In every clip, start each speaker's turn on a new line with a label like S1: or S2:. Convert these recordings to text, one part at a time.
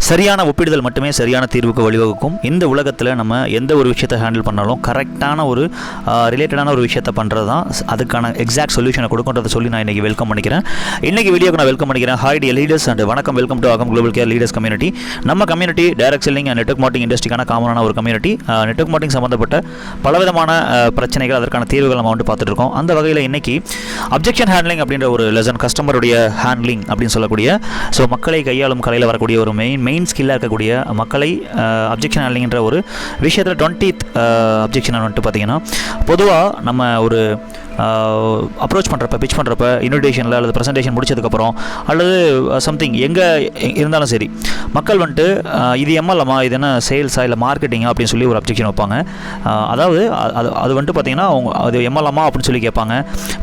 S1: சரியான ஒப்பிடுதல் மட்டுமே சரியான தீர்வுக்கு வழிவகுக்கும். இந்த உலகத்தில் நம்ம எந்த ஒரு விஷயத்தை ஹேண்டில் பண்ணாலும் கரெக்டான ஒரு ரிலேட்டடான ஒரு விஷயத்தை பண்ணுறது தான் அதுக்கான எக்ஸாக்ட் சொல்யூஷனை கொடுக்குன்றதை சொல்லி நான் இன்றைக்கி வெல்கம் பண்ணிக்கிறேன். இன்றைக்கி வீடியோக்கு நான் வெல்கம் பண்ணிக்கிறேன். ஹாய் டியர் லீடர்ஸ் அண்ட் வணக்கம். Welcome to Agam global care leaders community. நம்ம community direct selling and network marketing இண்டஸ்ட்ரிக்கான காமனான ஒரு கம்யூனிட்டி. நெட்வொர்க் மார்க்கெட்டிங் சம்மந்தப்பட்ட பலவிதமான பிரச்சனைகள், அதற்கான தீர்வுகள் நம்ம பார்த்துட்டு இருக்கோம். அந்த வகையில் இன்றைக்கி அப்ஜெக்ஷன் ஹேண்ட்லிங் அப்படின்ற ஒரு லெசன், கஸ்டமருடைய ஹேண்ட்லிங் அப்படின்னு சொல்லக்கூடிய, ஸோ மக்களை கையாளும் கலையில் வரக்கூடிய ஒரு மெயின் ஸ்கில்லாக இருக்கக்கூடிய மக்களை அப்ஜெக்ஷன் ஹேண்ட்லிங்ன்ற ஒரு விஷயத்தில் 20th அப்ஜெக்ஷன் பார்த்தீங்கன்னா, பொதுவாக நம்ம ஒரு அப்ரோச் பண்ணுறப்ப, பிச் பண்ணுறப்ப, இன்விடேஷனில் அல்லது ப்ரெசன்டேஷன் முடிச்சதுக்கப்புறம் அல்லது சம்திங் எங்கே இருந்தாலும் சரி, மக்கள் இது எம்எல்எம்மா, இது என்ன சேல்ஸா இல்லை மார்க்கெட்டிங்கா அப்படின்னு சொல்லி ஒரு அப்ஜெக்ஷன் வைப்பாங்க. அதாவது அது பார்த்திங்கன்னா அவங்க அது எம்எல்எம்மா அப்படின்னு சொல்லி கேட்பாங்க.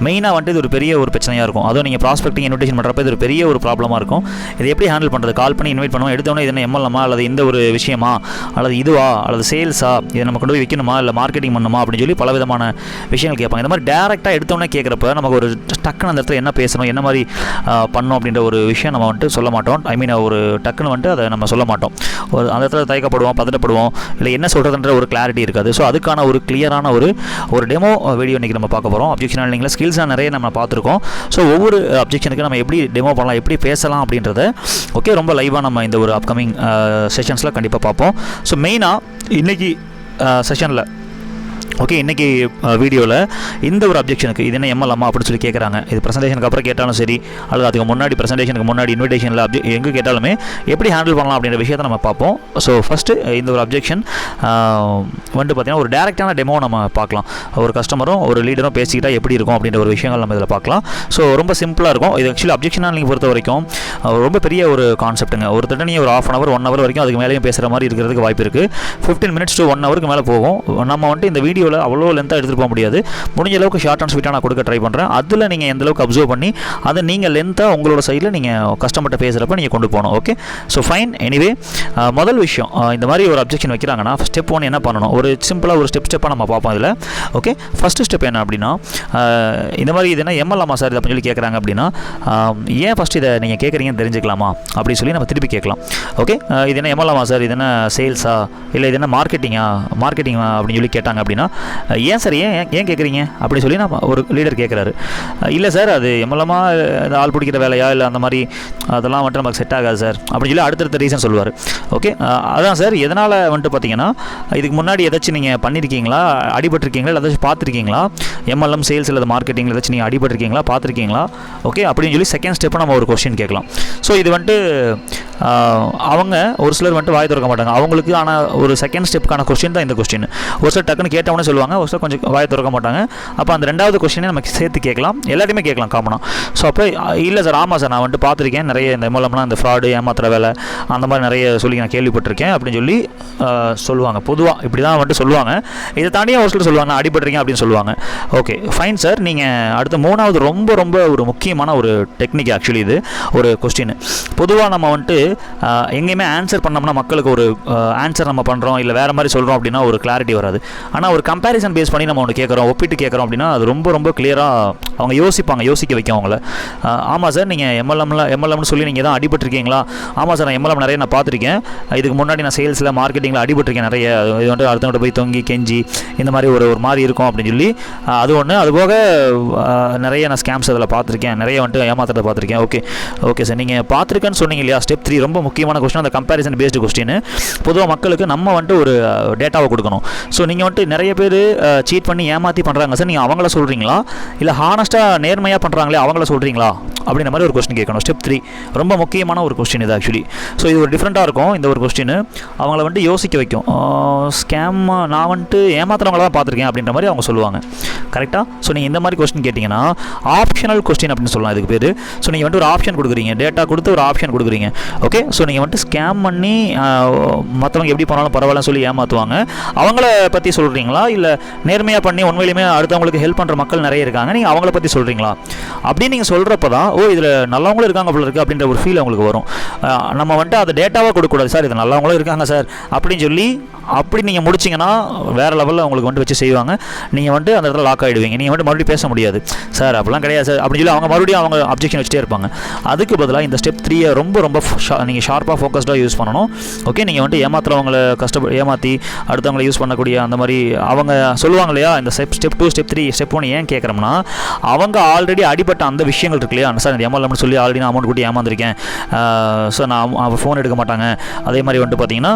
S1: மெயினாக இது ஒரு பெரிய ஒரு பிரச்சனையாக இருக்கும். அதுவும் நீங்கள் ப்ராஸ்பெக்டிங் இன்விடேஷன் பண்ணுறப்ப இது ஒரு பெரிய ஒரு ப்ராப்ளமாக இருக்கும். இது எப்படி ஹேண்டில் பண்ணுறது? கால் பண்ணி இன்வைட் பண்ணுவோம், எடுத்தோன்னே இது என்ன எம்எல்எம்மா அல்லது இந்த ஒரு விஷயமா அல்லது இதுவா அல்லது சேல்ஸா, இதை நம்ம கொண்டு போய் விற்கணுமா இல்லை மார்க்கெட்டிங் பண்ணணுமா அப்படின்னு சொல்லி பல விதமான விஷயங்கள் கேட்பாங்க. இந்த மாதிரி டேரெக்டாக எடுத்தோன்னே கேட்குறப்ப நமக்கு ஒரு டக்குன்னு அந்த இடத்துல என்ன பேசணும், என்ன மாதிரி பண்ணணும் அப்படின்ற ஒரு விஷயம் நம்ம சொல்ல மாட்டோம். ஒரு டக்குன்னு அதை நம்ம சொல்ல மாட்டோம். அந்த இடத்துல தயக்கப்படுவோம், பதட்டப்படுவோம், இல்லை என்ன சொல்கிறதுன்ற ஒரு கிளாரிட்டி இருக்காது. ஸோ அதுக்கான ஒரு கிளியரான ஒரு டெமோ வீடியோ இன்றைக்கி நம்ம பார்க்க போகிறோம். அப்ஜெக்ஷன் ஹேண்ட்லிங்கில் ஸ்கில்ஸாக நிறைய நம்ம பார்த்துருக்கோம். ஸோ ஒவ்வொரு அப்ஜெக்ஷனுக்கு நம்ம எப்படி டெமோ பண்ணலாம், எப்படி பேசலாம் அப்படின்றத ரொம்ப லைவாக நம்ம இந்த ஒரு அப்கமிங் செஷன்ஸில் கண்டிப்பாக பார்ப்போம். ஸோ மெயினாக இன்றைக்கி செஷனில் இன்றைக்கி வீடியோவில் இந்த ஒரு அப்ஜெக்ஷனுக்கு இது என்ன எம்எல்எம்மா அப்படின்னு சொல்லி கேட்குறாங்க. இது ப்ரெசன்டேஷனுக்கு அப்புறம் கேட்டாலும் சரி, அல்லது அதுக்கு முன்னாடி ப்ரெசன்டேஷனுக்கு முன்னாடி இன்விடேஷனில் எங்கே கேட்டாலுமே எப்படி ஹேண்டில் பண்ணலாம் அப்படின்ற விஷயத்தை நம்ம பார்ப்போம். ஸோ ஃபஸ்ட்டு இந்த ஒரு அப்ஜெக்ஷன் பார்த்திங்கன்னா ஒரு டேரெக்டான டெமோ நம்ம பார்க்கலாம். ஒரு கஸ்டமரும் ஒரு லீடரும் பேசிக்கிட்டால் எப்படி இருக்கும் அப்படின்ற ஒரு விஷயங்கள் நம்ம இதில் பார்க்கலாம். ஸோ ரொம்ப சிம்பிளாக இருக்கும். இது ஆக்சுவலி அப்ஜெக்ஷன் ஹேண்ட்லிங் பொறுத்த வரைக்கும் ரொம்ப பெரிய ஒரு கான்செப்ட்டுங்க. ஒரு தடவை நீங்கள் ஒரு ½ hour 1 hour வரைக்கும் அதுக்கு மேலேயும் பேசுகிற மாதிரி இருக்கிறதுக்கு வாய்ப்பு இருக்குது. 15 minutes to 1 hour மேலே போகும். நம்ம இந்த வீடியோவில் அவ்வளோ லென்த்தாக எடுத்துகிட்டு போக முடியாது. முடிஞ்ச அளவுக்கு ஷார்ட் அண்ட் ஸ்வீட்டாக நான் கொடுக்க ட்ரை பண்ணுறேன். அதில் நீங்கள் எந்த அளவுக்கு அப்சர்வ் பண்ணி அதை நீங்கள் லென்த்தாக உங்களோட சைடில் நீங்கள் கஸ்டமர்கிட்ட பேசுகிறப்ப நீங்கள் கொண்டு போகணும். Okay, so fine. எனிவே, முதல் விஷயம், இந்த மாதிரி ஒரு அப்ஜெக்ஷன் வைக்கிறாங்கன்னா ஸ்டெப் 1 என்ன பண்ணணும், ஒரு சிம்பிளாக ஒரு ஸ்டெப்பாக நம்ம பார்ப்போம் இதில். ஓகே, ஃபஸ்ட்டு ஸ்டெப் என்ன அப்படின்னா, இந்த மாதிரி இது என்ன எம்எல்எம்மா சார் அப்படின்னு சொல்லி கேட்குறாங்க அப்படின்னா, ஏன் ஃபஸ்ட்டு இதை நீங்கள் கேட்குறீங்கன்னு தெரிஞ்சுக்கலாமா அப்படின்னு சொல்லி நம்ம திருப்பி கேட்கலாம். ஓகே, இது என்ன எம்எல்எம்மா சார், இது என்ன சேல்ஸா இல்லை இது என்ன மார்க்கெட்டிங்கா அப்படின்னு சொல்லி கேட்டாங்க அப்படின்னா, ஏன் சார் ஏன் கேட்குறீங்க அப்படின்னு சொல்லி நம்ம ஒரு லீடர் கேட்குறாரு. இல்லை சார், அது எம்எல்எம்மா ஆள் பிடிக்கிற வேலையா இல்லை அந்த மாதிரி அதெல்லாம் நமக்கு செட் ஆகாது சார் அப்படின்னு சொல்லி அடுத்தடுத்த ரீசன் சொல்லுவார். ஓகே, அதான் சார், எதனால் பார்த்தீங்கன்னா இதுக்கு முன்னாடி ஏதாச்சும் நீங்கள் பண்ணியிருக்கீங்களா, அடிபட்டிருக்கீங்களா, இல்லை ஏதாச்சும் பார்த்துருக்கீங்களா, எம்எல்எம் சேல்ஸ் இல்லை மார்க்கெட்டிங்கில் ஏதாச்சும் நீங்கள் அடிபட்டிருக்கீங்களா, பார்த்துருக்கீங்களா? ஓகே, அப்படின்னு சொல்லி செகண்ட் ஸ்டெப்பை நம்ம ஒரு கொஸ்டின் கேட்கலாம். ஸோ இது அவங்க ஒரு சிலர் வாய் திறக்க மாட்டாங்க. அவங்களுக்கு ஆனால் ஒரு செகண்ட் ஸ்டெப்புக்கான கொஸ்டின் தான் இந்த கொஸ்டின். ஒரு சிலர் டக்குன்னு கேட்டவொன்னே சொல்லுவாங்க, ஒரு சிலர் கொஞ்சம் வாய் திறக்க மாட்டாங்க. அப்போ அந்த ரெண்டாவது கொஸ்டினே நமக்கு சேர்த்து கேட்கலாம், எல்லாத்தையுமே கேட்கலாம் காமனாக. ஸோ அப்போ இல்லை சார், ஆமாம் சார், நான் பார்த்துருக்கேன், நிறைய இந்த மூலம்லாம் இந்த ஃப்ராடு, ஏமாத்துற வேலை அந்த மாதிரி நிறைய சொல்லி நான் கேள்விப்பட்டிருக்கேன் அப்படின்னு சொல்லி சொல்லுவாங்க. பொதுவாக இப்படி தான் சொல்லுவாங்க. இதை தாண்டியும் ஒரு சிலர் சொல்லுவாங்க, அடிபட்டுருக்கேன் அப்படின்னு சொல்லுவாங்க. Okay, fine sir. நீங்கள் அடுத்த மூணாவது ரொம்ப ஒரு முக்கியமான ஒரு டெக்னிக். ஆக்சுவலி இது ஒரு கொஸ்டின். பொதுவாக நம்ம எங்கேயுமே ஆன்சர் பண்ணோம்னா மக்களுக்கு ஒரு ஆன்சர் நம்ம பண்ணுறோம் இல்லை வேறு மாதிரி சொல்கிறோம் அப்படின்னா ஒரு கிளாரிட்டி வராது. ஆனால் ஒரு கம்பேரிசன் பேஸ் பண்ணி நம்ம ஒன்று கேட்குறோம், ஒப்பிட்டு கேட்குறோம் அப்படின்னா அது ரொம்ப கிளியராக அவங்க யோசிக்க வைக்கும் அவங்கள. ஆமாம் சார், நீங்கள் எம்எல்எம்னு சொல்லி நீங்கள் தான் அடிபட்டிருக்கீங்களா? ஆமாம் சார், நான் எம்எல்எம் நிறைய நான் பார்த்துருக்கேன். இதுக்கு முன்னாடி நான் சேல்ஸில் மார்க்கெட்டிங்கில் அடிபட்டிருக்கேன் நிறைய. இது அடுத்தவங்க போய் தொங்கி கெஞ்சி இந்த மாதிரி ஒரு மாதிரி இருக்கும் அப்படின்னு சொல்லி அது ஒன்று. அதுபோக நிறைய நான் ஸ்கேம்ஸ் அதில் பார்த்துருக்கேன், நிறைய ஏமாத்துறதை பார்த்துருக்கேன். ஓகே சார், நீங்கள் பார்த்துருக்கேன்னு சொன்னீங்க இல்லையா? ஸ்டெப் 3 ரொம்ப முக்கியமான கொஸ்டின், அந்த கம்பேரிசன் பேஸ்டு கொஸ்டின். பொதுவாக மக்களுக்கு நம்ம ஒரு டேட்டாவை கொடுக்கணும். ஸோ நீங்கள் நிறைய பேர் சீட் பண்ணி ஏமாற்றி பண்ணுறாங்க சார், நீங்கள் அவங்கள சொல்கிறீங்களா இல்லை ஹானஸ்ட்டாக நேர்மையாக பண்ணுறாங்களே அவங்கள சொல்கிறீங்களா அப்படின்ற மாதிரி ஒரு கொஸ்டின் கேட்கணும். ஸ்டெப் 3 ரொம்ப முக்கியமான ஒரு கொஸ்டின் இது ஆக்சுவலி. ஸோ இது ஒரு டிஃப்ரெண்ட்டாக இருக்கும் இந்த ஒரு கொஸ்டின். அவங்கள யோசிக்க வைக்கும். ஸ்கேம் நான் ஏமாத்துறவங்கள தான் பார்த்துருக்கேன் அப்படின்ற மாதிரி அவங்க சொல்லுவாங்க. கரெக்டாக? ஸோ நீங்கள் இந்த மாதிரி கொஸ்டின் கேட்டிங்கன்னா ஆப்ஷனல் கொஸ்டின் அப்படின்னு சொல்லலாம் இதுக்கு பேர். ஸோ நீங்கள் ஒரு ஆப்ஷன் கொடுக்குறீங்க, டேட்டா கொடுத்து ஒரு ஆப்ஷன் கொடுக்குறீங்க. ஓகே, ஸோ நீங்கள் ஸ்கேம் பண்ணி மற்றவங்க எப்படி பண்ணாலும் பரவாயில்லன்னு சொல்லி ஏமாற்றுவாங்க, அவங்கள பற்றி சொல்கிறீங்களா இல்லை நேர்மையாக பண்ணி உண்மையிலுமே அடுத்தவங்களுக்கு ஹெல்ப் பண்ணுற மக்கள் நிறைய இருக்காங்க, நீங்கள் அவங்கள பற்றி சொல்கிறீங்களா அப்படின்னு நீங்கள் சொல்கிறப்ப தான் இதில் நல்லவங்களும் இருக்காங்க போல இருக்குது அப்படின்ற ஒரு ஃபீல் அவங்களுக்கு வரும். நம்ம அதை டேட்டாவாக கொடுக்கக்கூடாது சார், இது நல்லவங்களும் இருக்காங்க சார் அப்படின்னு சொல்லி அப்படி நீங்கள் முடிச்சிங்கன்னா வேறு லெவலில் உங்களுக்கு வந்துட்டு வச்சு செய்வாங்க. நீங்கள் வந்துட்டு அந்த இடத்துல லாக் ஆகிடுவீங்க. நீங்கள் வந்துட்டு மறுபடியும் பேச முடியாது. சார் அப்படிலாம் கிடையாது சார் அப்படின்னு சொல்லி அவங்க மறுபடியும் அவங்க அப்ஜெக்ஷன் வச்சுட்டே இருப்பாங்க. அதுக்கு பதிலாக இந்த ஸ்டெப் 3 ரொம்ப நீங்கள் ஷார்ப்பாக ஃபோக்கஸ்டாக யூஸ் பண்ணணும். ஓகே, நீங்கள் வந்துட்டு ஏமாத்துறவங்களை ஏமாற்றி அடுத்தவங்களை யூஸ் பண்ணக்கூடிய அந்த மாதிரி அவங்க சொல்லுவாங்க இல்லையா, இந்த ஸ்டெப் 2 ஸ்டெப் 3 ஸ்டெப் 1 ஏன் கேட்குறோம்னா, அவங்க ஆல்ரெடி அடிபட்ட அந்த விஷயங்கள் இருக்கு இல்லையா, சார் இந்த எம்எல்எம்னு சொல்லி ஆல்ரெடி நான் அமௌண்ட் கூட்டி ஏமாந்துருக்கேன், ஸோ நான் ஃபோன் எடுக்க மாட்டாங்க, அதே மாதிரி வந்துட்டு பார்த்தீங்கன்னா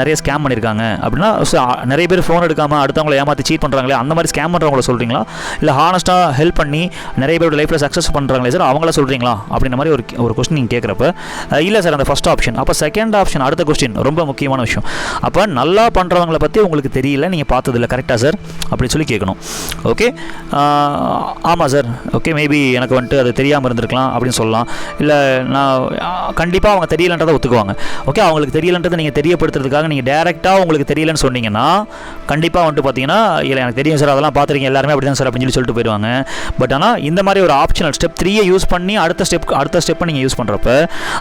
S1: நிறைய ஸ்கேம் பண்ணியிருக்காங்க அப்படின்னா, ஸோ நிறைய பேர் ஃபோன் எடுக்காமல் அடுத்தவங்களை ஏமாற்றி சீட் பண்ணுறாங்களே, அந்த மாதிரி ஸ்கேம் பண்ணுறவங்கள சொல்கிறீங்களா, இல்லை ஹானஸ்ட்டாக ஹெல்ப் பண்ணி நிறைய பேரோட லைஃப்பில் சக்ஸஸ் பண்ணுறாங்களே சார் அவங்கள சொல்கிறீங்களா அப்படின்ற மாதிரி ஒரு கொஸ்டின் நீங்கள் கேட்குறப்ப, இல்லை சார் அந்த ஃபஸ்ட் ஆப்ஷன். அப்போ செகண்ட் ஆப்ஷன் அடுத்த கொஸ்டின் ரொம்ப முக்கியமான விஷயம். அப்போ நல்லா பண்ணுறவங்கள பற்றி உங்களுக்கு தெரியல, நீங்கள் பார்த்ததில்ல, கரெக்டாக சார் அப்படின்னு சொல்லி கேட்கணும். ஓகே, ஆமாம் சார், ஓகே மேபி எனக்கு வந்துட்டு அது தெரியாமல் இருந்திருக்கலாம் அப்படின்னு சொல்லலாம். இல்லை நான் கண்டிப்பாக அவங்க தெரியலன்றதை ஒத்துக்குவாங்க. ஓகே, அவங்களுக்கு தெரியலன்றதை நீங்கள் தெரியப்படுத்துறதுக்காக நீங்கள் டேரெக்டாக உங்களுக்கு தெரியலன்னு சொன்னீங்கன்னா கண்டிப்பாக வந்துட்டு பார்த்தீங்கன்னா, இல்லை எனக்கு தெரியும் சார், அதெல்லாம் பார்த்துருக்கீங்க எல்லாருமே அப்படி தான் சார் அப்படின்னு சொல்லிட்டு போயிடுவாங்க. பட் ஆனால் இந்த மாதிரி ஒரு ஆப்ஷனல் ஸ்டெப் 3 யூஸ் பண்ணி அடுத்த ஸ்டெப்பை நீங்கள் யூஸ் பண்ணுறப்ப,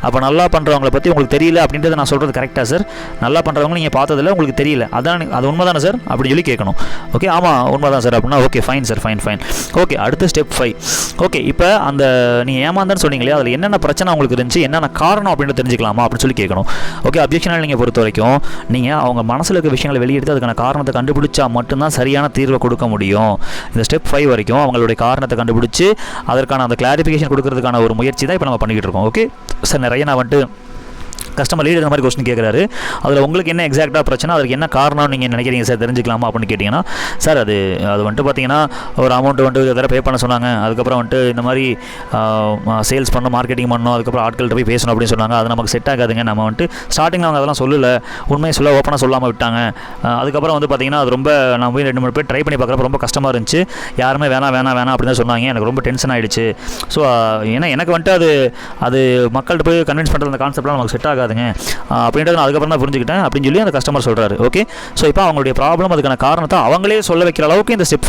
S1: அப்போ நல்லா பண்ணுறவங்களை பற்றி உங்களுக்கு தெரியல அப்படின்றத நான் சொல்கிறது கரெக்டாக சார், நல்லா பண்ணுறவங்க நீங்கள் பார்த்ததில்ல, உங்களுக்கு தெரியல, அது உண்மை தானே சார் அப்படின்னு சொல்லி கேட்கணும். ஓகே, ஆமாம் உண்மை தான் சார் அப்படின்னா, okay fine sir, fine. Okay, அடுத்த ஸ்டெப் 5. ஓகே, இப்போ அந்த நீங்கள் ஏமாந்தன்னு சொன்னீங்களே, அதில் என்னென்ன பிரச்சனை உங்களுக்கு இருந்துச்சு, என்னென்ன காரணம் அப்படின்னு தெரிஞ்சுக்கலாமா அப்படின்னு சொல்லி கேட்கணும். ஓகே, அப்ஜெக்ஷனால் நீங்கள் பொறுத்த வரைக்கும் நீங்கள் அவங்க மனசில் இருக்க விஷயங்களை வெளியெடுத்து அதுக்கான காரணத்தை கண்டுபிடிச்சா மட்டும்தான் சரியான தீர்வை கொடுக்க முடியும். இந்த ஸ்டெப் 5 வரைக்கும் அவங்களுடைய காரணத்தை கண்டுபிடிச்சி அதற்கான அந்த கிளாரிஃபிகேஷன் கொடுக்கறதுக்கான ஒரு முயற்சி தான் இப்போ நம்ம பண்ணிக்கிட்டு இருக்கோம். ஓகே சார், நிறைய நான் வந்துட்டு கஸ்டமர் லீடர் இந்த மாதிரி கொஸ்டின் கேட்குறாரு, அதில் உங்களுக்கு என்ன எக்ஸாக்டாக பிரச்சனை, அதுக்கு என்ன காரணம் நீங்கள் நினைக்கிறீங்க சார், தெரிஞ்சுக்கலாமா அப்படின்னு கேட்டிங்கன்னா, சார் அது வந்துட்டு பார்த்தீங்கன்னா ஒரு அமௌண்ட் வந்துட்டு எதாவது பே பண்ண சொன்னாங்க, அதுக்கப்புறம் வந்துட்டு இந்த மாதிரி சேல்ஸ் பண்ணணும், மார்க்கெட்டிங் பண்ணணும், அதுக்கப்புறம் ஆட்கள்கிட்ட போய் பேசணும் அப்படின்னு சொன்னாங்க, அது நமக்கு செட் ஆகாதுங்க, நம்ம வந்துட்டு ஸ்டார்டிங்கில் அவங்க அதெல்லாம் சொல்லலை, உண்மையை சொல்ல ஓப்பனாக சொல்லாமல் விட்டாங்க, அதுக்கப்புறம் வந்து பார்த்தீங்கன்னா அது ரொம்ப நான் போய் 2-3 பேர் ட்ரை பண்ணி பார்க்குறப்ப ரொம்ப கஷ்டமாக இருந்துச்சு, யாருமே வேணாம் அப்படின்னு தான் சொன்னாங்க, எனக்கு ரொம்ப டென்ஷன் ஆகிடுச்சு. ஸோ ஏன்னா எனக்கு வந்துட்டு அது மக்கள்கிட்ட போய் கன்வின்ஸ் பண்ணுற அந்த கான்செப்ட்லாம் நமக்கு செட் ஆகாதுங்க அப்படின்றது நான் அதுக்கப்புறம் தான் புரிஞ்சுக்கிட்டேன் அப்படின்னு சொல்லி அந்த கஸ்டமர் சொல்கிறாரு. ஓகே, ஸோ இப்போ அவங்களுடைய ப்ராப்ளம் அதுக்கான காரணத்தை அவங்களே சொல்ல வைக்கிற அளவுக்கு இந்த ஸ்டெப்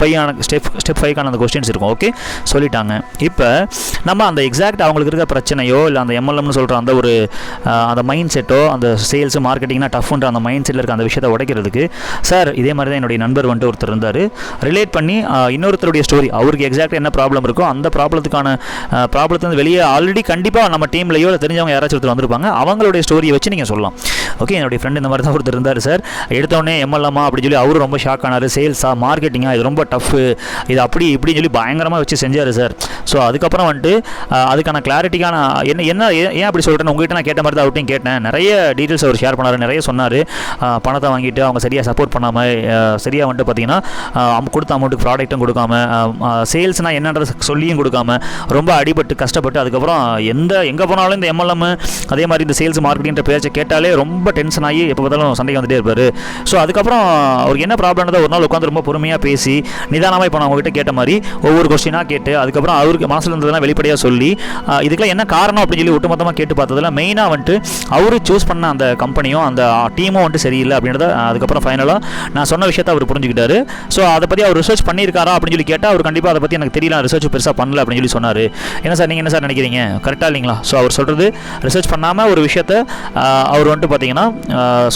S1: 5 அந்த கொஸ்டின்ஸ் இருக்கும். ஓகே, சொல்லிட்டாங்க. இப்போ நம்ம அந்த எக்ஸாக்ட் அவங்களுக்கு இருக்கிற பிரச்சனையோ இல்லை அந்த எம்எல்எம்னு சொல்கிற அந்த ஒரு அந்த மைண்ட் செட்டோ, அந்த சேல்ஸ் மார்க்கெட்டிங்னா டஃப்ன்ற அந்த மைண்ட் செட்டில் இருக்க அந்த விஷயத்தை உடைக்கிறதுக்கு, சார் இதே மாதிரி தான் என்னுடைய நண்பர் வந்துட்டு ஒருத்தர் இருந்தார், ரிலேட் பண்ணி இன்னொருத்தருடைய ஸ்டோரி, அவருக்கு எக்ஸாக்டாக என்ன ப்ராப்ளம் இருக்கோ அந்த ப்ராப்ளத்தை வெளியே ஆல்ரெடி கண்டிப்பாக நம்ம டீம்லையோ இல்லை தெரிஞ்சவங்க யாராச்சும் ஒருத்தர் வந்திருப்பாங்க, அவங்களுடைய ஸ்டோரியை வச்சு நீங்கள் சொல்லலாம். ஓகே, என்னுடைய ஃப்ரெண்ட் இந்த மாதிரி தான் ஒருத்தர் இருந்தார் சார், எடுத்தோடனே எம்எல்எம்மா அப்படின்னு சொல்லி அவரும் ரொம்ப ஷாக் ஆனார், சேல்ஸா மார்க்கெட்டிங்காக இது ரொம்ப டஃப்பு, இது அப்படி இப்படின்னு சொல்லி பயங்கரமாக வச்சு செஞ்சார் சார். ஸோ அதுக்கப்புறம் வந்துட்டு அதுக்கான கிளாரிட்டிக்கான என்ன ஏன் அப்படி சொல்கிறேன்னு உங்கள்கிட்ட நான் கேட்ட மாதிரி தான் அவர்கிட்டையும் கேட்டேன். நிறைய டீட்டெயில்ஸ் அவர் ஷேர் பண்ணார், நிறைய சொன்னார். பணத்தை வாங்கிட்டு அவங்க சரியாக சப்போர்ட் பண்ணாமல், சரியாக வந்துட்டு பார்த்தீங்கன்னா கொடுத்த அமௌண்ட்டுக்கு ப்ராடக்ட்டும் கொடுக்காம, சேல்ஸ்னால் என்னன்றதை சொல்லியும் கொடுக்காம, ரொம்ப அடிபட்டு கஷ்டப்பட்டு அதுக்கப்புறம் எங்கே போனாலும் இந்த எம்எல்எம் அதே மாதிரி இந்த சேல்ஸ் மார்க்கெட்டிங்கிற பேச்சை கேட்டாலே ரொம்ப டென்ஷன் ஆகி எப்போ பார்த்தாலும் சண்டைக்கு வந்துட்டே இருப்பார். ஸோ அதுக்கப்புறம் அவருக்கு என்ன ப்ராப்ளம்ன்றதை ஒரு நாள் உட்காந்து ரொம்ப பொறுமையாக பேசி நிதானமாக இப்போ நான் உங்ககிட்ட கேட்ட மாதிரி ஒவ்வொரு கொஸ்டினாக கேட்டு அதுக்கப்புறம் அவருக்கு மனசில் இருந்ததெல்லாம் வெளிப்படையாக சொல்லி இதுக்கெல்லாம் என்ன காரணம் அப்படின்னு சொல்லி ஒட்டுமொத்தமாக கேட்டு பார்த்ததில் மெயினாக வந்துட்டு அவர் சூஸ் பண்ண அந்த கம்பெனியும் அந்த டீமும் வந்துட்டு சரியில்லை அப்படின்றத அதுக்கப்புறம் ஃபைனலாக நான் சொன்ன விஷயத்தை அவர் புரிஞ்சுக்கிட்டாரு. ஸோ அதை பற்றி அவர் ரிசர்ச் பண்ணியிருக்காரா அப்படின்னு சொல்லி கேட்டால் அவர் கண்டிப்பாக அதை பற்றி எனக்கு தெரியல, ரிசர்ச் பெருசாக பண்ணல அப்படின்னு சொல்லி சொன்னார். என்ன சார் நீங்கள் என்ன சார் நினைக்கிறீங்க, கரெக்டாக இல்லைங்களா? ஸோ அவர் சொல்கிறது ரிசர்ச் பண்ணாமல் ஒரு விஷயத்தை அவர் வந்துட்டு பார்த்தீங்கன்னா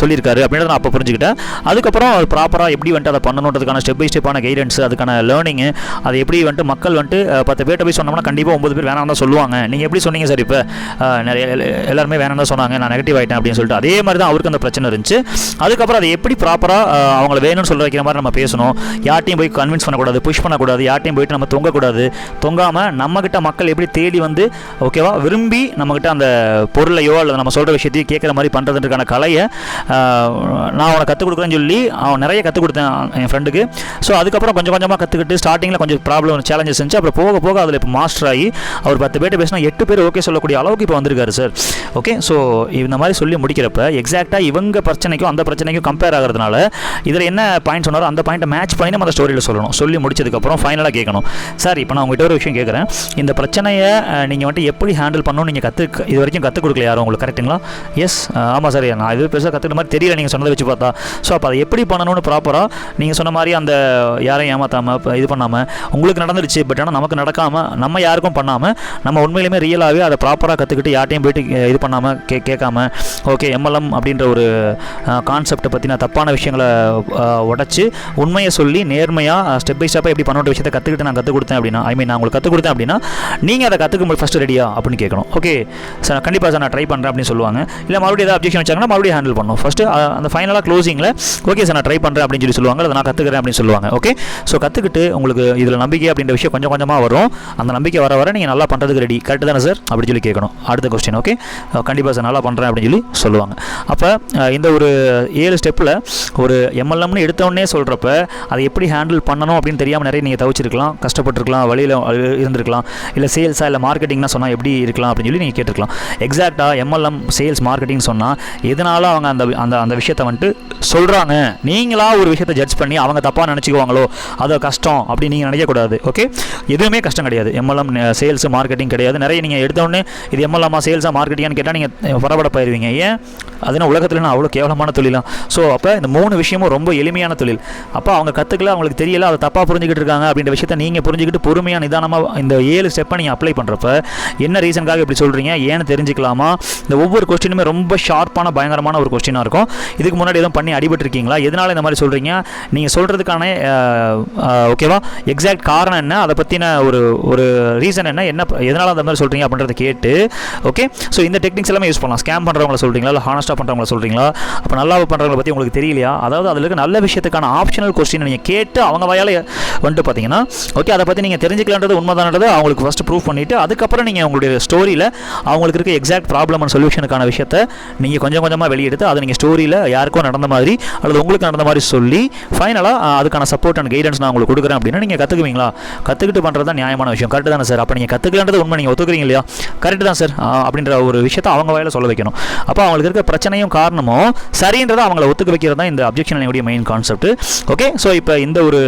S1: சொல்லியிருக்காரு அப்படின்றத நான் அப்போ புரிஞ்சுக்கிட்டேன். அதுக்கப்புறம் அவர் ப்ராப்பராக எப்படி வந்துட்டு அதை பண்ணணுன்றதுக்கான ஸ்டெப் பை ஸ்டெப்பான கைடன்ஸ், அதுக்கான லேர்னிங்கு, அதை எப்படி வந்துட்டு மக்கள் வந்துட்டு 10 பேர்ட்ட போய் சொன்னோம்னா கண்டிப்பாக 9 பேர் வேணாம் தான் சொல்லுவாங்க. நீங்கள் எப்படி சொன்னீங்க சார், இப்போ நிறைய எல்லாருமே வேணாம் தான் சொன்னாங்க, நான் நெகட்டிவ் ஆகிட்டேன் அப்படின்னு சொல்லிட்டு அதே மாதிரி தான் அவருக்கு அந்த பிரச்சனை இருந்துச்சு. அதுக்கப்புறம் அதை எப்படி ப்ராப்பராக அவங்கள வேணும்னு சொல்ல வைக்கிற மாதிரி நம்ம பேசணும், யார்ட்டையும் போய் கன்வின்ஸ் பண்ணக்கூடாது, புஷ் பண்ணக்கூடாது, யார்ட்டையும் போயிட்டு நம்ம தொங்கக்கூடாது, தொங்காமல் நம்மக்கிட்ட மக்கள் எப்படி தேடி வந்து ஓகேவா விரும்பி நம்மக்கிட்ட அந்த பொருளையோ அல்லது நம்ம சொல்கிற விஷயத்தையும் கேட்குற மாதிரி பண்ணுறதுக்கான கலையை நான் அவனை கற்றுக் கொடுக்குறேன்னு சொல்லி அவன் நிறைய கற்றுக் கொடுத்தேன் என் ஃப்ரெண்டுக்கு. ஸோ அதுக்கப்புறம் கொஞ்சம் கொஞ்சமாக கற்றுக்கிட்டு ஸ்டார்டிங்கில் கொஞ்சம் ப்ராப்ளம் சேலஞ்சஸ் இருந்துச்சு, அப்புறம் போக போக அதில் இப்போ மாஸ்டர் ஆகி அவர் 10 பேர்ட்ட பேசினா 8 பேர் ஓகே சொல்லக்கூடிய அளவுக்கு இப்போ வந்திருக்காரு சார். ஓகே, ஸோ இந்த மாதிரி சொல்லி முடிக்கிறப்ப எக்ஸாக்டாக இவங்க பிரச்சனைக்கும் அந்த பிரச்சனைக்கும் கம்பேர் ஆகிறதுனால இதில் என்ன பாயிண்ட் சொன்னாரோ அந்த பாயிண்ட்டை மேட்ச் பண்ணி நம்ம அந்த ஸ்டோரியில் சொல்லணும். சொல்லி முடிச்சதுக்கப்புறம் ஃபைனலாக கேட்கணும், சார் இப்போ நான் உங்கள்கிட்ட ஒரு விஷயம் கேட்குறேன், இந்த பிரச்சனையை நீங்கள் வந்துட்டு எப்படி ஹேண்டில் பண்ணணும் நீங்கள் இது வரைக்கும் கற்றுக் கொடுக்கல யாரும் உங்களுக்கு, கரெக்டுங்களா? எஸ் ஆமாம் சார், நான் இது பெருசாக கற்றுக்கிற மாதிரி தெரியல நீங்கள் சொன்னதை வச்சு பார்த்தா. ஸோ அப்போ அதை எப்படி பண்ணணும்னு ப்ராப்பராக நீங்கள் சொன்ன மாதிரி அந்த யாரையும் ஏமாற்றாமல் இது பண்ணாமல் உங்களுக்கு நடந்துருச்சு, பட் ஆனால் நமக்கு நடக்காமல் நம்ம யாருக்கும் பண்ணாமல் நம்ம உண்மையிலுமே ரியலாகவே அதை ப்ராப்பராக கற்றுக்கிட்டு யார்ட்டையும் போய்ட்டு இது பண்ணாமல் கேட்காம ஓகே எம்எல்எம் அப்படின்ற ஒரு கான்செப்டை பற்றி நான் தப்பான விஷயங்களை உடச்சி உண்மையை சொல்லி நேர்மையாக ஸ்டெப் பை ஸ்டெப்பாக எப்படி பண்ணோட விஷயத்தை கற்றுக்கிட்டு நான் கற்றுக் கொடுத்தேன் அப்படின்னா, நான் உங்களுக்கு கற்றுக் கொடுத்தேன் அப்படின்னா நீங்கள் அதை கற்றுக்கும் ஃபஸ்ட்டு ரெடியா அப்படின்னு கேட்கணும். ஓகே சார் கண்டிப்பாக சார் நான் ட்ரை பண்ணுறேன் அப்படின்னு சொல்லுவாங்க. இல்லை மறுபடியும் ஏதாவது அப்ஜெக்ஷன் வச்சாங்கன்னா மறுபடியும் ஹேண்டில் பண்ணணும். ஃபஸ்ட்டு அந்த ஃபைனலாக க்ளோசிங்கில் ஓகே சார் நான் ட்ரை பண்ணுறேன் அப்படின்னு சொல்லுவாங்க, அதை நான் கற்றுக்கிறேன் அப்படின்னு சொல்லுவாங்க. ஓகே ஸோ கற்றுக்கிட்டு உங்களுக்கு இதில் நம்பிக்கை அப்படின்ற விஷயம் கொஞ்சம் கொஞ்சமாக வரும். அந்த நம்பிக்கை வர நீங்கள் நல்லா பண்ணுறதுக்கு ரெடி கரெக்டு தானே சார் அப்படின்னு சொல்லி கேட்கணும். அடுத்த கொஸ்டின் ஓகே கண்டிப்பாக சார் நல்லா பண்ணுறேன் அப்படின்னு சொல்லி சொல்லுவாங்க. அப்போ இந்த ஒரு 7 ஸ்டெப்பில் ஒரு எம்எல்எம்னு எடுத்தோடனே சொல்கிறப்ப அதை எப்படி ஹேண்டில் பண்ணணும் அப்படின்னு தெரியாமல் நிறைய நீங்கள் தவிச்சிருக்கலாம், கஷ்டப்பட்டுருக்கலாம், வழியில் இருந்திருக்கலாம். இல்லை சேல்ஸாக இல்லை மார்க்கெட்டிங்னா சொன்னால் எப்படி இருக்கலாம் அப்படின்னு சொல்லி நீங்கள் கேட்டிருக்கலாம். எக்ஸாக்டாக எம்எல்எம் சேல்ஸ் மார்க்கெட்டிங் சொன்னால் எதனால அவங்க அந்த அந்த அந்த விஷயத்தை வந்துட்டு சொல்கிறாங்க, நீங்களாக ஒரு விஷயத்தை ஜட்ஜ் பண்ணி அவங்க தப்பாக நினச்சிக்குவாங்களோ அது கஷ்டம் அப்படி நீங்கள் நினைக்கக்கூடாது. ஓகே எதுவுமே கஷ்டம் கிடையாது. எம்எல்எம் சேல்ஸ் மார்க்கெட்டிங் கிடையாது. நிறைய நீங்கள் எடுத்தோடனே இது எம்எல்எம்மா சேல்ஸாக மார்க்கெட்டிங்னு கேட்டால் நீங்கள் பரபரப்பாயிருவீங்க. ஏன் அதுனா உலகத்தில் நான் அவ்வளோ கேவலமான தொழிலாம். ஸோ அப்போ இந்த 3 விஷயமும் ரொம்ப எளிமையான தொழில். அப்போ அவங்க கற்றுக்கல, அவங்களுக்கு தெரியல, அதை தப்பாக புரிஞ்சுக்கிட்டு இருக்காங்க அப்படின்ற விஷயத்தை நீங்கள் புரிஞ்சுக்கிட்டு பொறுமையாக நிதானமாக இந்த 7 ஸ்டெப்பை நீங்கள் அப்ளை பண்ணுறப்ப என்ன ரீசனுக்காக இப்படி சொல்கிறீங்க ஏன்னு தெரிஞ்சுக்கலாமா. இந்த ஒவ்வொரு கொஸ்டினுமே ரொம்ப ஷார்ப்பான பயங்கரமான ஒரு கொஸ்டினாக இருக்கும். இதுக்கு முன்னாடி எதுவும் பண்ணி அடிபட்டுருக்கீங்களா, எதனால் இந்த மாதிரி சொல்கிறீங்க, நீங்கள் சொல்கிறதுக்கான ஓகேவா எக்ஸாக்ட் காரணம் என்ன, அதை பற்றின ஒரு ரீசன் என்ன, எதனால் அந்த மாதிரி சொல்கிறீங்க அப்படின்றத கேட்டு ஓகே ஸோ இந்த டெக்னிக்ஸ் எல்லாமே யூஸ் பண்ணலாம். ஸ்கேம் பண்ணுறவங்கள சொல்கிறீங்களா இல்லை ஹானஸ்ட்டாக பண்ணுறவங்கள சொல்கிறீங்களா, அப்போ நல்லா பண்ணுறவங்களை பற்றி உங்களுக்கு தெரியலையா, அதாவது அதில் இருக்க நல்ல விஷயத்துக்கான ஆப்ஷனல் கொஸ்டின் நீங்கள் கேட்டு அவங்க வாயால் வந்துட்டு பார்த்தீங்கன்னா ஓகே அதை பற்றி நீங்கள் தெரிஞ்சுக்கலான்றது உண்மைதானது அவங்களுக்கு ஃபஸ்ட்டு ப்ரூவ் பண்ணிவிட்டு அதுக்கப்புறம் நீங்கள் உங்களுடைய ஸ்டோரியில் அவங்களுக்கு இருக்க எக்ஸாக்ட் ப்ராப்ளம் அண்ட் சொல்யூஷனுக்கான விஷயத்தை நீங்கள் கொஞ்சம் கொஞ்சமாக வெளியெடுத்து அதை நீங்கள் ஸ்டோரியில் யாருக்கும் நடந்த மாதிரி அல்லது உங்களுக்கு நடந்த மாதிரி சொல்லி ஃபைனலாக அதுக்கான சப்போர்ட் அண்ட் கைடன்ஸ் நான் உங்களுக்கு கொடுக்குறேன் அப்படின்னா நீங்கள் கற்றுக்குவீங்களா. கற்றுக்கிட்டு பண்ணுறது தான் நியாயமான விஷயம். கரெக்டு தானே சார். அப்போ நீங்கள் கற்றுக்கலான்றது உண்மை, நீங்கள் ஒத்துக்கிறீங்க இல்லையா, கரெக்டு தான் சார் அப்படின்ற ஒரு விஷயத்தை அவங்க வாயில சொல்ல வைக்கணும். அப்போ அவங்களுக்கு இருக்க பிரச்சனையும் காரணமும் சரின்றதை அவங்கள ஒத்துக்க வைக்கிறது தான் இந்த அப்ஜெக்ஷன் லைனுடைய மெயின் கான்செப்ட். ஓகே ஸோ இப்போ இந்த ஒரு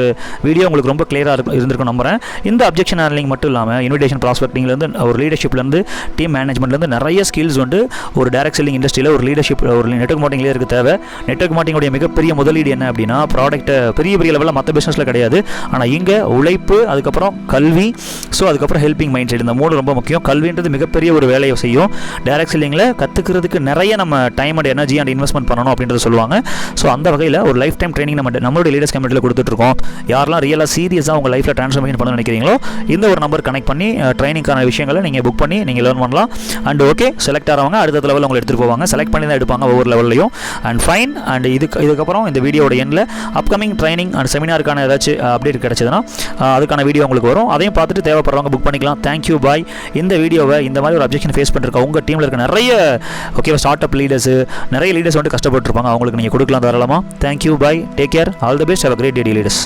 S1: வீடியோ உங்களுக்கு ரொம்ப கிளியராக இருந்திருக்கும் நம்புறேன். இந்த அப்ஜெக்ஷன் ஹேண்ட்லிங் மட்டும் இல்லாமல் இன்விடேஷன் ப்ராஸ்பெக்டிங்லேருந்து ஒரு லீடர்ஷிப்லேருந்து டீம் மேனேஜ்மெண்ட்லேருந்து நிறைய ஸ்கில்ஸ் வந்து ஒரு டைரக்ட் செல்லிங் இண்டஸ்ட்ரியில் ஒரு லீடர்ஷிப் ஒரு நெட்வொர்க் மார்க்கெட்டிங்லேயே இருக்க தேவை. நெட்வொர்க் மார்க்கெட்டிங்குடைய மிகப்பெரிய முதலீடு என்ன அப்படின்னா ப்ராடக்ட்டை பெரிய லெவலில் மற்ற பிஸ்னஸில் கிடையாது. ஆனால் இங்கே உழைப்பு, அதுக்கப்புறம் கல்வி, ஸோ அதுக்கப்புறம் ஹெல்பிங் மைண்ட் செட், இந்த 3 ரொம்ப முக்கியம். கல்வின்றது மிகப்பெரிய ஒரு வேலையை செய்யும். டைரக்ட் செல்லிங்கில் கற்றுக்கிறதுக்கு நிறைய நம்ம time and energy and investment பண்ணணும் அப்படின்றத சொல்லுவாங்க. ஸோ அந்த வகையில் ஒரு லைஃப் டைம் ட்ரைனிங் நம்மளுடைய லீடர்ஸ் கம்யூனிட்டியில் கொடுத்துட்ருக்கோம். யாரெல்லாம் ரியலாக சீரியஸாக உங்கள் லைஃப்பில் ட்ரான்ஸ்ஃபர்மேஷன் பண்ண நினைக்கிறீங்களோ இந்த ஒரு நம்பர் கனெக்ட் பண்ணி ட்ரைனிங்கான விஷயங்களை நீங்கள் புக் பண்ணி நீங்கள் லேர்ன் பண்ணலாம். அண்ட் ஓகே செலக்ட் ஆகிறவங்க அடுத்த லெவலில் உங்களை எடுத்துகிட்டு போவாங்க. செலக்ட் பண்ணி தான் எடுப்பாங்க ஒவ்வொரு லெவல்லையும். And fine. அண்ட் இதுக்கப்புறம் இந்த வீடியோட எண்டில் அப்கமிங் ட்ரைனிங் அண்ட் செமினாருக்கான ஏதாச்சும் அப்டேட் கிடச்சதுன்னா அதுக்கான வீடியோ உங்களுக்கு வரும். அதையும் பார்த்துட்டு தேவைப்படுறவங்க புக் பண்ணிக்கலாம். Thank you bye. இந்த வீடியோவை இந்த மாதிரி ஒரு அப்ஜெக்ஷன் ஃபேஸ் பண்ணிருக்க உங்கள் டீமில் இருக்க நிறைய ஓகே ஸ்டார்ட் அப் லீடர்ஸ் நிறைய லீடர்ஸ் வந்து கஷ்டப்பட்டுருப்பாங்க, அவங்களுக்கு நீங்கள் கொடுக்கலாம் தாராளமாக. Thank you bye, take care, all the best, have a great day leaders.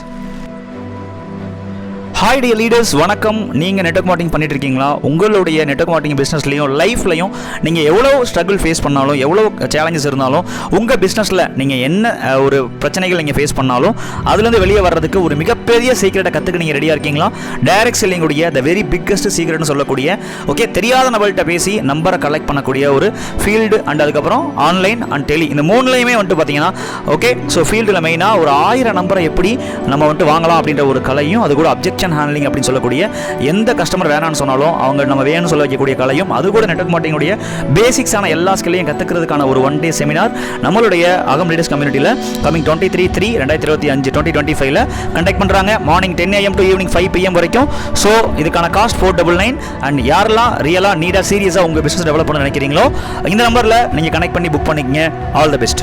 S1: Hi dear leaders, வணக்கம். நீங்கள் நெட்வொர்க் மார்க்கெட்டிங் பண்ணிட்டு இருக்கீங்களா? உங்களுடைய நெட்வொர்க் மார்க்கெட்டிங் பிஸ்னஸ்லையும் லைஃப்லையும் நீங்கள் எவ்வளோ ஸ்ட்ரகிள் ஃபேஸ் பண்ணாலும் எவ்வளோ சேலஞ்சஸ் இருந்தாலும் உங்கள் பிஸ்னஸில் நீங்கள் என்ன ஒரு பிரச்சனைகள் நீங்கள் ஃபேஸ் பண்ணாலும் அதுலேருந்து வெளியே வர்றதுக்கு ஒரு மிகப்பெரிய சீக்கிரட்டை கற்றுக்க நீங்கள் ரெடியாக இருக்கீங்களா? டைரக்ட் செல்லிங்குடைய த வெரி பிக்கஸ்ட் சீக்ரெட்னு சொல்லக்கூடிய ஓகே தெரியாத நபர்கிட்ட பேசி நம்பரை கலெக்ட் பண்ணக்கூடிய ஒரு ஃபீல்டு அண்ட் அதுக்கப்புறம் ஆன்லைன் அண்ட் டெலி, இந்த 3லையுமே வந்துட்டு பார்த்தீங்கன்னா ஓகே ஸோ ஃபீல்டில் மெயினாக ஒரு 1000 நம்பரை எப்படி நம்ம வந்துட்டு வாங்கலாம் அப்படின்ற ஒரு கலையும், அது கூட அப்ஜெக்ஷன் ஹேண்ட்லிங் அப்படின்னு சொல்லக்கூடிய எந்த கஸ்டமர் வேணான்னு சொன்னாலும் அவங்க நம்ம வேணும்னு சொல்ல வைக்கக்கூடிய கலையும், அது கூட நெட்வொர்க் மார்க்கெட்டிங்குடைய பேசிக்ஸான எல்லா ஸ்கில்லையும் கற்றுக்கிறதுக்கான ஒரு 1 டே செமினார் நம்மளுடைய அகம் லீடர்ஸ் கம்யூனிட்டியில் கமிங் 23/3/2025 கண்டக்ட் பண்ணுறாங்க. Morning 10 AM to evening 5 PM வரைக்கும். ஸோ இதுக்கான காஸ்ட் 499. அண்ட் யாரெல்லாம் ரியலாக நீடாக சீரியஸாக உங்கள் பிஸ்னஸ் டெவலப் பண்ண நினைக்கிறீங்களோ இந்த நம்பரில் நீங்கள் கனெக்ட் பண்ணி புக் பண்ணிக்கங்க. All the best.